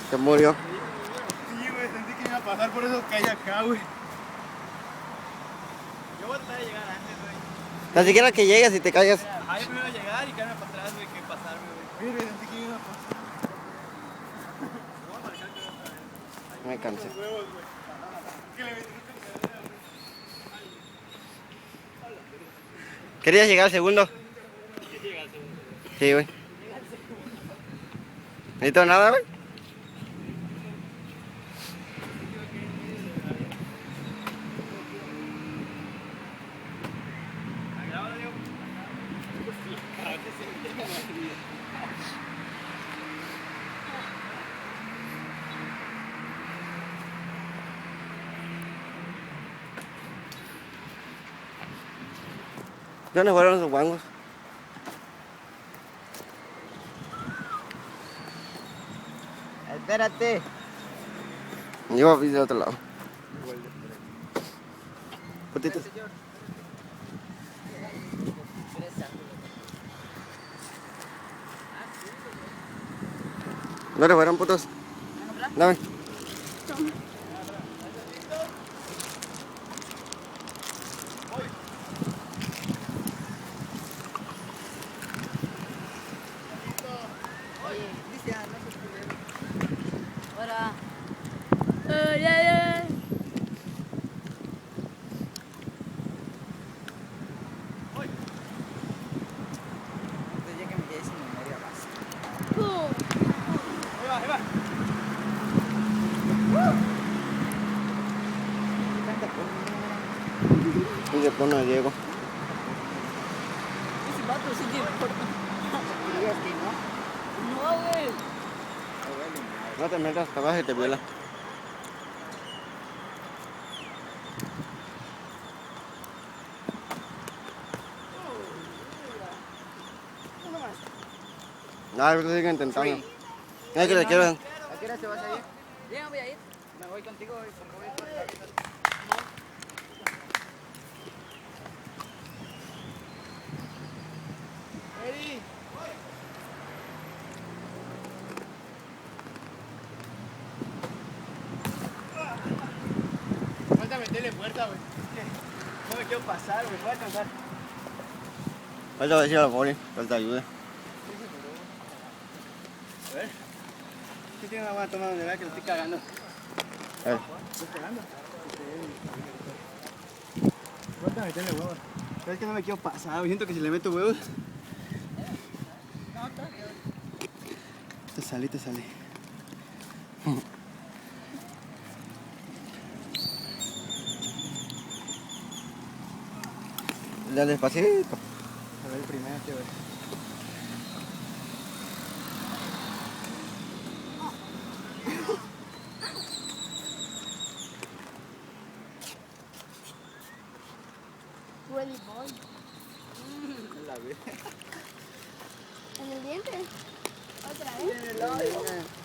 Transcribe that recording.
Se murió. Sí, güey, sentí que iba a pasar, por eso caí acá, güey. Yo voy a tratar de llegar antes, güey. Tan siquiera que llegues y te caigas. Ajá, yo primero llegar y caerme para atrás, güey, que pasarme, güey. Oye, sentí que iba a pasar. Me cansé. Huevos, güey. ¿Qué le metí? ¿Querías llegar al segundo? Sí, güey. ¿Necesito nada, güey? ¿Dónde fueron los guangos? Espérate. Yo vi del otro lado. Putitos. ¿Dónde fueron, putos? Dame. Oye, Cristian, no se culero. Hola. Entonces ya que me quedé sin memoria básica. Ahí va. Y se pone a Diego. Ese vato sí tiene corto. ¿Dirías que no? No, güey. No te metas, capaz y te viola. No, pero sigue intentando. Es que le quiero. ¿A qué hora te vas a ir? Bien, voy a ir. Me voy contigo hoy porque voy a estar caminando. Eri. Falta meterle fuerza, güey. No me quiero pasar, güey. Voy a alcanzar. Falta decir a la poli, que te ayude. A ver. ¿Qué tiene una buena toma donde vea que lo estoy cagando? ¿Estoy cagando? Falta meterle huevos. Pero es que no me quiero pasar, güey. Siento que si le meto huevos. Te sale. Dale despacito. A ver el primero, güey. Willy Boy. La ve. ¿En el diente? ¿Otra vez? En el lado.